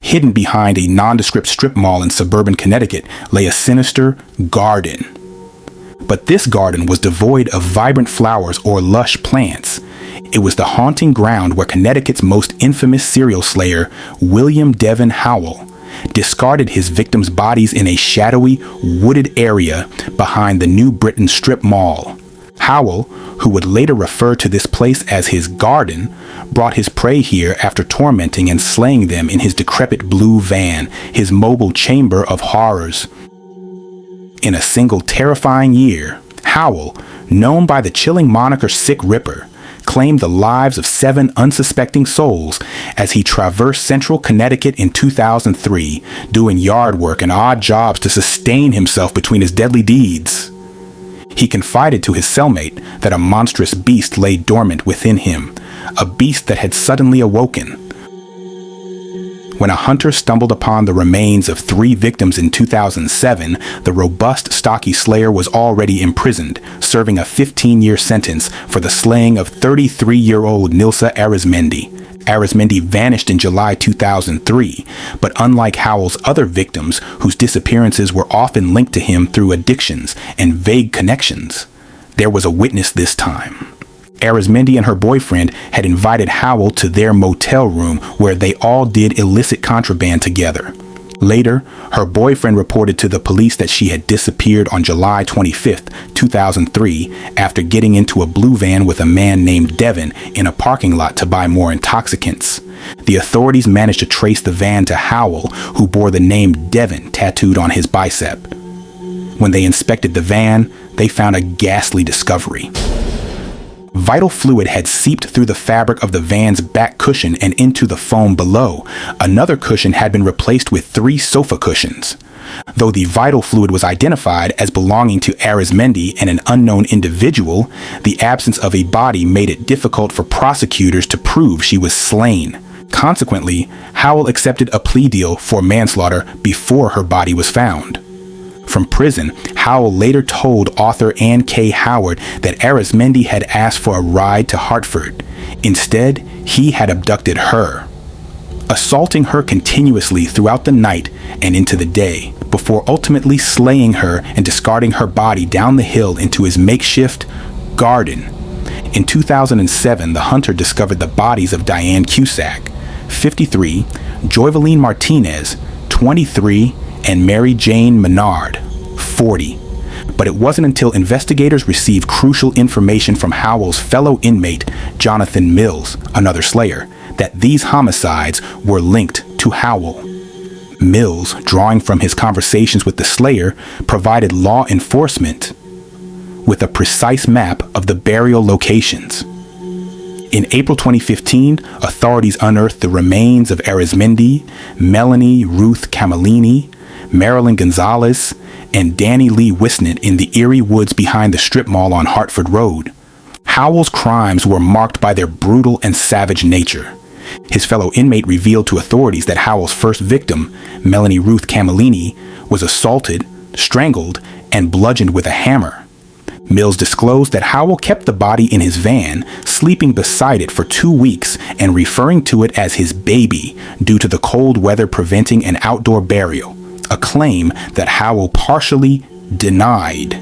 Hidden behind a nondescript strip mall in suburban Connecticut lay a sinister garden. But this garden was devoid of vibrant flowers or lush plants. It was the haunting ground where Connecticut's most infamous serial slayer, William Devin Howell, discarded his victims' bodies in a shadowy, wooded area behind the New Britain Strip Mall. Howell, who would later refer to this place as his garden, brought his prey here after tormenting and slaying them in his decrepit blue van, his mobile chamber of horrors. In a single terrifying year, Howell, known by the chilling moniker Sick Ripper, claimed the lives of 7 unsuspecting souls as he traversed central Connecticut in 2003, doing yard work and odd jobs to sustain himself between his deadly deeds. He confided to his cellmate that a monstrous beast lay dormant within him, a beast that had suddenly awoken. When a hunter stumbled upon the remains of 3 victims in 2007, the robust, stocky slayer was already imprisoned, serving a 15-year sentence for the slaying of 33-year-old Nilsa Arizmendi. Arizmendi vanished in July 2003, but unlike Howell's other victims, whose disappearances were often linked to him through addictions and vague connections, there was a witness this time. Arizmendi and her boyfriend had invited Howell to their motel room where they all did illicit contraband together. Later, her boyfriend reported to the police that she had disappeared on July 25, 2003, after getting into a blue van with a man named Devon in a parking lot to buy more intoxicants. The authorities managed to trace the van to Howell, who bore the name Devon tattooed on his bicep. When they inspected the van, they found a ghastly discovery. Vital fluid had seeped through the fabric of the van's back cushion and into the foam below. Another cushion had been replaced with 3 sofa cushions. Though the vital fluid was identified as belonging to Arizmendi and an unknown individual, the absence of a body made it difficult for prosecutors to prove she was slain. Consequently, Howell accepted a plea deal for manslaughter before her body was found. From prison, Howell later told author Anne K. Howard that Arizmendi had asked for a ride to Hartford. Instead, he had abducted her, assaulting her continuously throughout the night and into the day, before ultimately slaying her and discarding her body down the hill into his makeshift garden. In 2007, the hunter discovered the bodies of Diane Cusack, 53, Joyveline Martinez, 23, and Mary Jane Menard, 40. But it wasn't until investigators received crucial information from Howell's fellow inmate, Jonathan Mills, another slayer, that these homicides were linked to Howell. Mills, drawing from his conversations with the slayer, provided law enforcement with a precise map of the burial locations. In April 2015, authorities unearthed the remains of Arizmendi, Melanie Ruth Camellini, Marilyn Gonzalez, and Danny Lee Wisnett in the Eerie woods behind the strip mall on Hartford Road. Howell's crimes were marked by their brutal and savage nature. His fellow inmate revealed to authorities that Howell's first victim, Melanie Ruth Camellini, was assaulted, strangled, and bludgeoned with a hammer. Mills disclosed that Howell kept the body in his van, sleeping beside it for 2 weeks and referring to it as his baby due to the cold weather preventing an outdoor burial, a claim that Howell partially denied.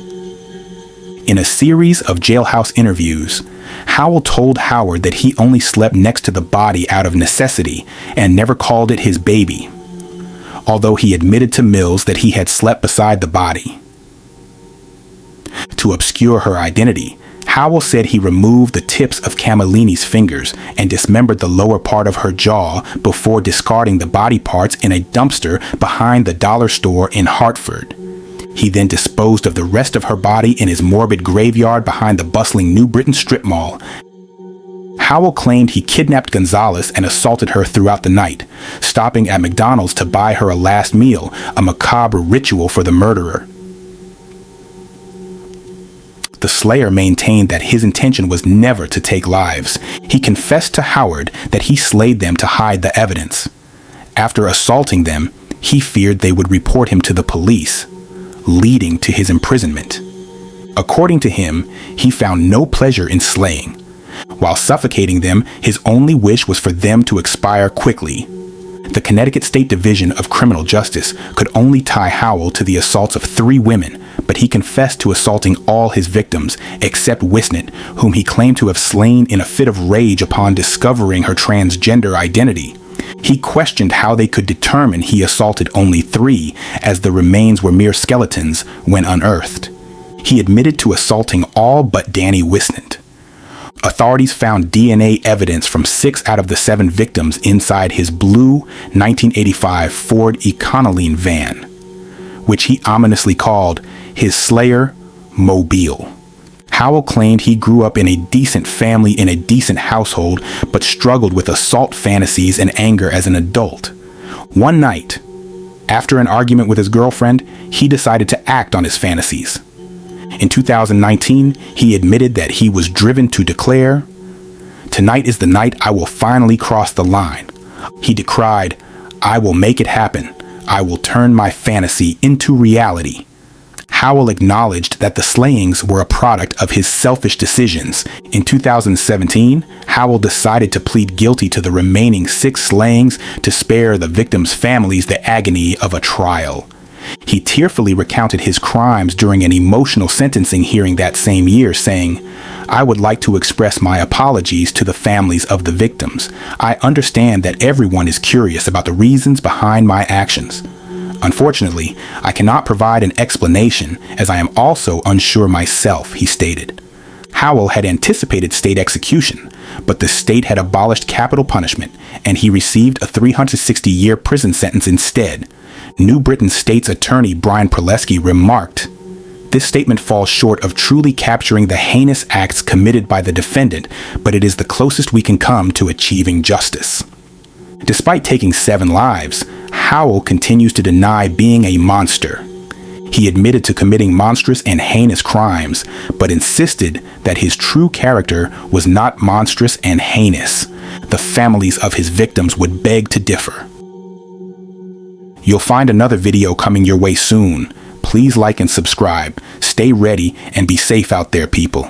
In a series of jailhouse interviews, Howell told Howard that he only slept next to the body out of necessity and never called it his baby, although he admitted to Mills that he had slept beside the body. To obscure her identity, Howell said he removed the tips of Camellini's fingers and dismembered the lower part of her jaw before discarding the body parts in a dumpster behind the dollar store in Hartford. He then disposed of the rest of her body in his morbid graveyard behind the bustling New Britain Strip Mall. Howell claimed he kidnapped Gonzalez and assaulted her throughout the night, stopping at McDonald's to buy her a last meal, a macabre ritual for the murderer. The slayer maintained that his intention was never to take lives. He confessed to Howard that he slayed them to hide the evidence. After assaulting them, he feared they would report him to the police, leading to his imprisonment. According to him, he found no pleasure in slaying. While suffocating them, his only wish was for them to expire quickly. The Connecticut State Division of Criminal Justice could only tie Howell to the assaults of 3 women, but he confessed to assaulting all his victims, except Wisnett, whom he claimed to have slain in a fit of rage upon discovering her transgender identity. He questioned how they could determine he assaulted only 3, as the remains were mere skeletons when unearthed. He admitted to assaulting all but Danny Wisnett. Authorities found DNA evidence from 6 out of the 7 victims inside his blue 1985 Ford Econoline van, which he ominously called his Slayer Mobile. Howell claimed he grew up in a decent family in a decent household, but struggled with assault fantasies and anger as an adult. One night, after an argument with his girlfriend, he decided to act on his fantasies. In 2019, he admitted that he was driven to declare, "Tonight is the night I will finally cross the line." He decried, "I will make it happen. I will turn my fantasy into reality." Howell acknowledged that the slayings were a product of his selfish decisions. In 2017, Howell decided to plead guilty to the remaining 6 slayings to spare the victims' families the agony of a trial. He tearfully recounted his crimes during an emotional sentencing hearing that same year, saying, "I would like to express my apologies to the families of the victims. I understand that everyone is curious about the reasons behind my actions. Unfortunately, I cannot provide an explanation as I am also unsure myself," he stated. Howell had anticipated state execution, but the state had abolished capital punishment, and he received a 360-year prison sentence instead. New Britain State's Attorney Brian Prolesky remarked, "This statement falls short of truly capturing the heinous acts committed by the defendant, but it is the closest we can come to achieving justice." Despite taking 7 lives, Howell continues to deny being a monster. He admitted to committing monstrous and heinous crimes, but insisted that his true character was not monstrous and heinous. The families of his victims would beg to differ. You'll find another video coming your way soon. Please like and subscribe. Stay ready and be safe out there, people.